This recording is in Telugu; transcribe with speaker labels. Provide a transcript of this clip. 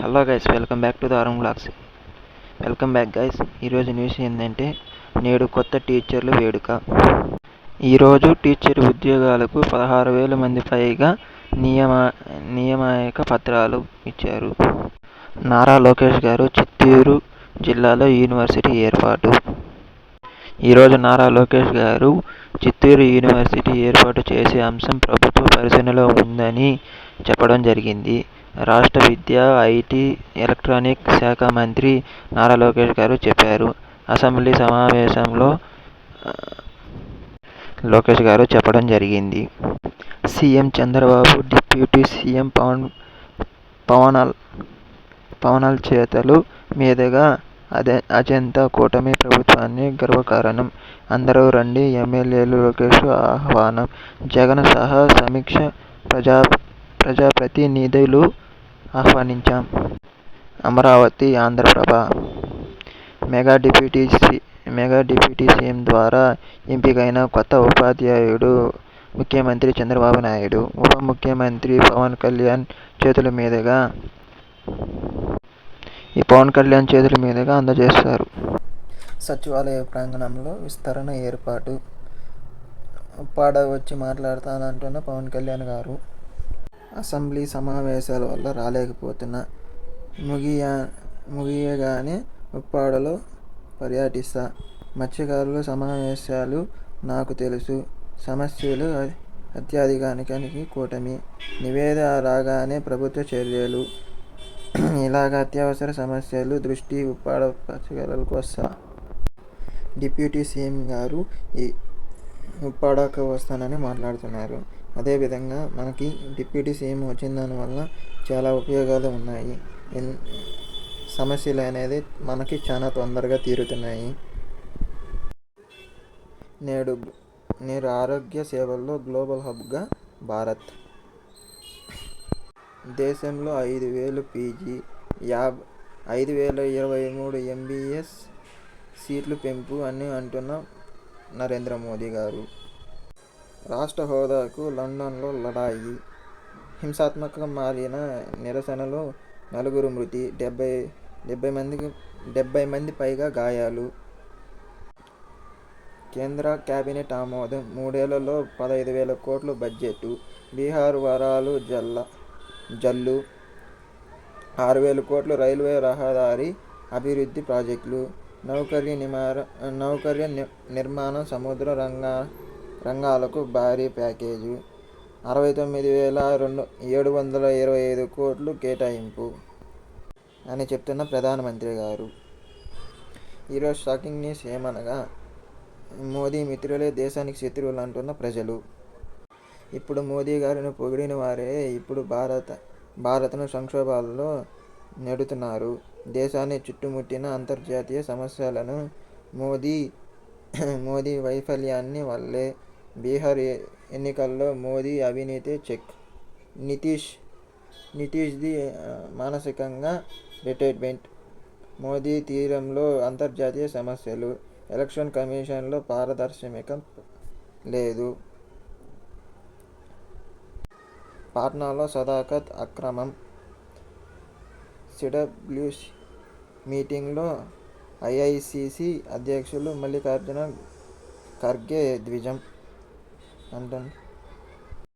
Speaker 1: Hello guys, welcome back to the Arun blogs. Welcome back guys. ఈరోజు న్యూస్ ఏంటంటే నేడు కొత్త టీచర్లు వేడుక. ఈరోజు టీచర్ ఉద్యోగాలకు 16,000 మంది పైగా నియామక పత్రాలు ఇచ్చారు. నారా లోకేష్ గారు చిత్తూరు జిల్లాలో యూనివర్సిటీ ఏర్పాటు. ఈరోజు నారా లోకేష్ గారు చిత్తూరు యూనివర్సిటీ ఏర్పాటు చేసే అంశం ప్రభుత్వ పరిశీలనలో ఉందని చెప్పడం జరిగింది. రాష్ట్ర విద్యా, ఐటీ, ఎలక్ట్రానిక్ శాఖ మంత్రి నారా లోకేష్ గారు చెప్పారు. అసెంబ్లీ సమావేశంలో లోకేష్ గారు చెప్పడం జరిగింది. సీఎం చంద్రబాబు, డిప్యూటీ సీఎం పవనాల్ చేతుల మీదుగా అజంతా కూటమి ప్రభుత్వానికి గర్వకారణం. అందరూ రండి, ఎమ్మెల్యేలు లోకేష్ ఆహ్వానం. జగన్ సహా సమీక్ష ప్రజాప్రతినిధులు ఆహ్వానించాం. Amaravati Andhraprabha. Mega deputy CM ద్వారా ఎంపికైన కొత్త ఉపాధ్యాయుడు ముఖ్యమంత్రి చంద్రబాబు నాయుడు, ఉప ముఖ్యమంత్రి పవన్ కళ్యాణ్ చేతుల మీదుగా అందజేస్తారు. సచివాలయ ప్రాంగణంలో విస్తరణ ఏర్పాటు. ఉప్పాడ వచ్చి మాట్లాడతానంటున్న పవన్ కళ్యాణ్ గారు. అసెంబ్లీ సమావేశాల వల్ల రాలేకపోతున్నా, ముగియగానే ఉప్పాడలో పర్యటిస్తా. మత్స్యకారుల సమస్యలు నాకు తెలుసు. సమస్యలు అత్యధికానికి కూటమి నివేదిక రాగానే ప్రభుత్వ చర్యలు. ఇలాగ అత్యవసర సమస్యలు దృష్టి ఉప్పాడ మత్స్యకారులకు వస్తా. డిప్యూటీ సీఎం గారు ఉప్పాడకు వస్తానని మాట్లాడుతున్నారు. అదేవిధంగా మనకి డిప్యూటీ సీఎం వచ్చిన దానివల్ల చాలా ఉపయోగాలు ఉన్నాయి. సమస్యలు అనేది మనకి చాలా తొందరగా తీరుతున్నాయి. నేడు ఆరోగ్య సేవల్లో గ్లోబల్ హబ్గా భారత్. దేశంలో 5,000 పీజీ, 5,023 ఎంబీబీఎస్ సీట్ల పెంపు అని అంటున్న నరేంద్ర మోదీ గారు. రాష్ట్ర హోదాకు లండన్లో లడాయి. హింసాత్మకంగా మారిన నిరసనలో 4 మృతి, 70 మంది పైగా గాయాలు. కేంద్ర కేబినెట్ ఆమోదం. 3 ఏళ్లలో 15,000 కోట్ల బడ్జెట్. బీహార్ వరాలు జల్లు. 6,000 కోట్ల రైల్వే రహదారి అభివృద్ధి ప్రాజెక్టులు. నౌకర్య నిర్మాణం, సముద్ర రంగాలకు భారీ ప్యాకేజీ. 69,725 కోట్లు కేటాయింపు అని చెప్తున్న ప్రధానమంత్రి గారు. ఈరోజు షాకింగ్ న్యూస్ ఏమనగా మోదీ మిత్రులే దేశానికి శత్రువులు అంటున్న ప్రజలు. ఇప్పుడు మోదీ గారిని పొగిడిన వారే ఇప్పుడు భారత్ను సంక్షోభాల్లో నెడుతున్నారు. దేశాన్ని చుట్టుముట్టిన అంతర్జాతీయ సమస్యలను మోదీ వైఫల్యాన్ని వల్లే. బీహార్ ఎన్నికల్లో మోదీ అవినీతి చెక్. నితీష్ది మానసికంగా రిటైర్మెంట్. మోదీ తీరంలో అంతర్జాతీయ సమస్యలు. ఎలక్షన్ కమిషన్లో పారదర్శకత లేదు. పాట్నాలో సదాకత్ అక్రమం. సిడబ్ల్యూసీ మీటింగ్లో ఐఐసీసీ అధ్యక్షులు మల్లికార్జున ఖర్గే ధ్వజం.